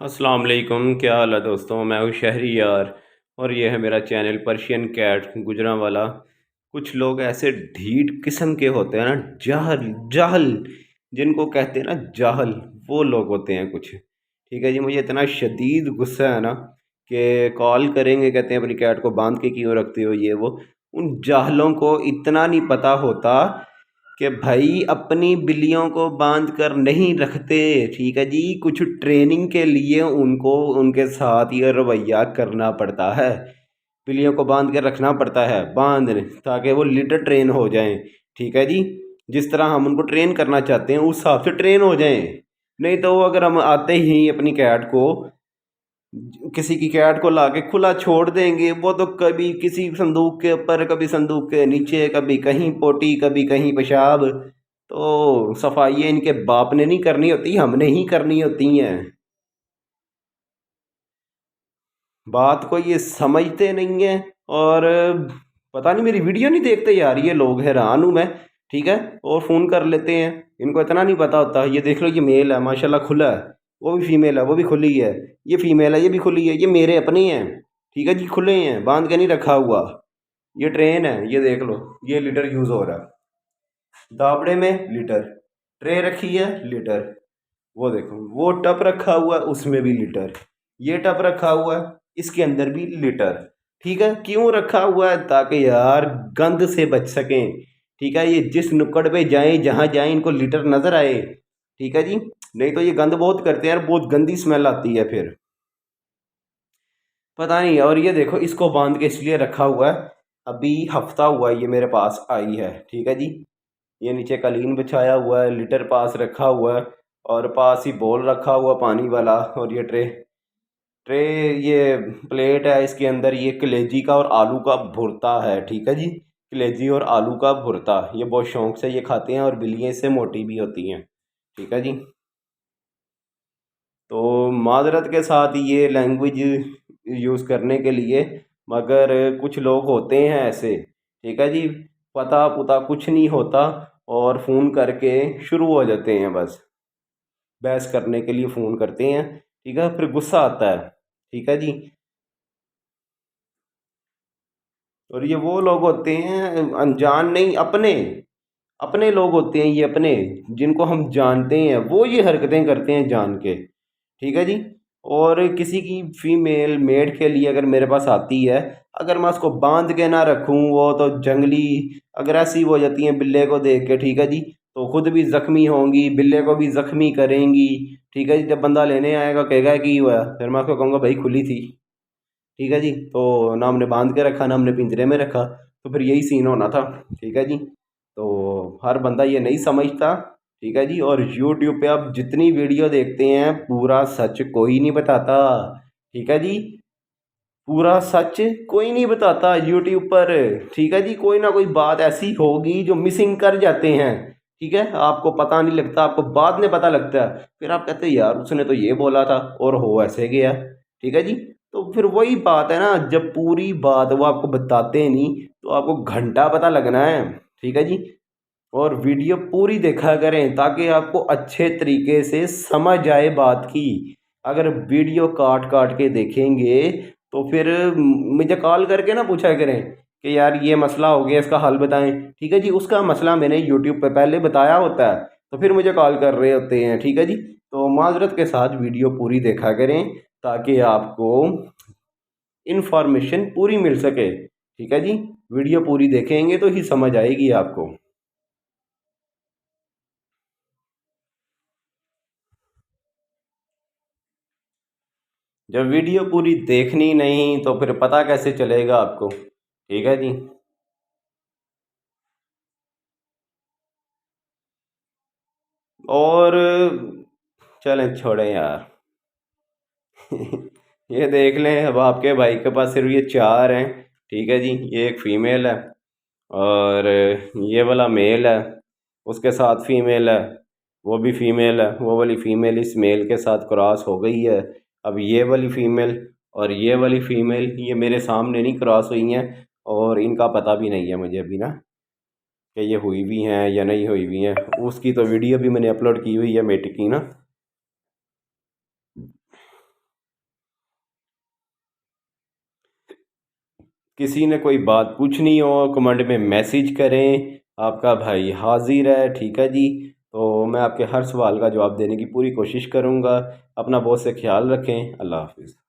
अस्सलाम वालेकुम, क्या हाल है दोस्तों। मैं हूँ शहरी यार और ये है मेरा चैनल पर्शियन कैट गुजरांवाला। कुछ लोग ऐसे ढीठ किस्म के होते हैं ना, जाहल जाहल जिनको कहते हैं ना, जाहल। वो लोग होते हैं कुछ। ठीक है जी, मुझे इतना शदीद गुस्सा है ना कि कॉल करेंगे, कहते हैं अपनी कैट को बांध के क्यों रखते हो, ये वो। उन जाहलों को इतना नहीं पता होता कि भाई अपनी बिल्लियों को बांध कर नहीं रखते। ठीक है जी, कुछ ट्रेनिंग के लिए उनको उनके साथ ये रवैया करना पड़ता है। बिल्लियों को बांध के रखना पड़ता है, बांध ताकि वो लीडर ट्रेन हो जाएं। ठीक है जी, जिस तरह हम उनको ट्रेन करना चाहते हैं उस हिसाब से ट्रेन हो जाएं। नहीं तो अगर हम आते ही अपनी कैट को, किसी की कैट को लाके खुला छोड़ देंगे, वो तो कभी किसी संदूक के ऊपर, कभी संदूक के नीचे, कभी कहीं पोटी, कभी कहीं पेशाब। तो सफाइयाँ इनके बाप ने नहीं करनी होती, हमने ही करनी होती हैं। बात को ये समझते नहीं हैं। और पता नहीं मेरी वीडियो नहीं देखते यार, ये लोग, हैरान हूँ मैं। ठीक है, और फ़ोन कर लेते हैं। इनको इतना नहीं पता होता। ये देख लो, ये मेल है माशाल्लाह, खुला है। वो भी फीमेल है, वो भी खुली है। ये फीमेल है, ये भी खुली है। ये मेरे अपने हैं। ठीक है जी, खुले हैं, बांध के नहीं रखा हुआ। ये ट्रेन है, ये देख लो। ये लीटर यूज़ हो रहा है। दाबड़े में लीटर, ट्रे रखी है लीटर। वो देखो, वो टप रखा हुआ है, उसमें भी लीटर। ये टप रखा हुआ है, इसके अंदर भी लीटर। ठीक है, क्यों रखा हुआ है? ताकि यार गंद से बच सकें। ठीक है, ये जिस नुक्कड़ पे जाएं, जहाँ जाएं, इनको लीटर नजर आए। ठीक है जी, नहीं तो ये गंद बहुत करते हैं यार, बहुत गंदी स्मेल आती है फिर। पता नहीं। और ये देखो, इसको बांध के इसलिए रखा हुआ है, अभी हफ्ता हुआ है ये मेरे पास आई है। ठीक है जी, ये नीचे कालीन बिछाया हुआ है, लीटर पास रखा हुआ है, और पास ही बोल रखा हुआ पानी वाला। और ये ट्रे ट्रे ये प्लेट है, इसके अंदर ये कलेजी का और आलू का भुर्ता है। ठीक है जी, कलेजी और आलू का भुर्ता, ये बहुत शौक से ये खाते हैं, और बिल्लियाँ इससे मोटी भी होती हैं। ठीक है जी, तो माजरत के साथ ये लैंग्वेज यूज़ करने के लिए, मगर कुछ लोग होते हैं ऐसे। ठीक है जी, पता पुता कुछ नहीं होता, और फ़ोन करके शुरू हो जाते हैं बस, बहस करने के लिए फ़ोन करते हैं। ठीक है, फिर गुस्सा आता है। ठीक है जी, और ये वो लोग होते हैं अनजान नहीं, अपने अपने लोग होते हैं ये, अपने जिनको हम जानते हैं, वो ये हरकतें करते हैं जान के। ठीक है जी, और किसी की फीमेल मेड के लिए अगर मेरे पास आती है, अगर मैं उसको बांध के ना रखूं, वो तो जंगली अग्रेसिव हो जाती हैं बिल्ले को देख के। ठीक है जी, तो खुद भी ज़ख्मी होंगी, बिल्ले को भी ज़ख्मी करेंगी। ठीक है जी, जब बंदा लेने आएगा कहेगा कि हुआ है, फिर मैं उसको कहूँगा भाई खुली थी। ठीक है जी, तो ना हमने बांध के रखा, ना हमने पिंजरे में रखा। तो फिर यही सीन होना था। ठीक है जी, तो हर बंदा ये नहीं समझता। ठीक है जी, और यूट्यूब पे आप जितनी वीडियो देखते हैं, पूरा सच कोई नहीं बताता। ठीक है जी, पूरा सच कोई नहीं बताता यूट्यूब पर। ठीक है जी, कोई ना कोई बात ऐसी होगी जो मिसिंग कर जाते हैं। ठीक है, आपको पता नहीं लगता, आपको बाद में पता लगता है। फिर आप कहते हैं यार उसने तो ये बोला था और हो ऐसे गया। ठीक है जी, तो फिर वही बात है ना, जब पूरी बात वो आपको बताते नहीं, तो आपको घंटा पता लगना है। ठीक है जी, और वीडियो पूरी देखा करें ताकि आपको अच्छे तरीके से समझ आए बात की। अगर वीडियो काट काट के देखेंगे, तो फिर मुझे कॉल करके ना पूछा करें कि यार ये मसला हो गया, इसका हल बताएं। ठीक है जी, उसका मसला मैंने यूट्यूब पे पहले बताया होता है, तो फिर मुझे कॉल कर रहे होते हैं। ठीक है जी, तो माजरत के साथ वीडियो पूरी देखा करें ताकि आपको इन्फॉर्मेशन पूरी मिल सके। ठीक है जी, वीडियो पूरी देखेंगे तो ही समझ आएगी आपको। जब वीडियो पूरी देखनी नहीं तो फिर पता कैसे चलेगा आपको। ठीक है जी, और चलें छोड़ें यार। ये देख लें, अब आपके भाई के पास सिर्फ ये चार हैं। ठीक है जी, ये एक फीमेल है, और ये वाला मेल है, उसके साथ फीमेल है, वो भी फीमेल है। वो वाली फीमेल इस मेल के साथ क्रॉस हो गई है। अब ये वाली फीमेल और ये वाली फीमेल ये मेरे सामने नहीं क्रॉस हुई हैं, और इनका पता भी नहीं है मुझे अभी ना कि ये हुई भी हैं या नहीं हुई भी हैं। उसकी तो वीडियो भी मैंने अपलोड की हुई है मेट की ना। किसी ने कोई बात पूछनी हो कमेंट में मैसेज करें, आपका भाई हाजिर है। ठीक है जी। तो मैं आपके हर सवाल का जवाब देने की पूरी कोशिश करूँगा। अपना बहुत से ख्याल रखें। अल्लाह हाफिज़।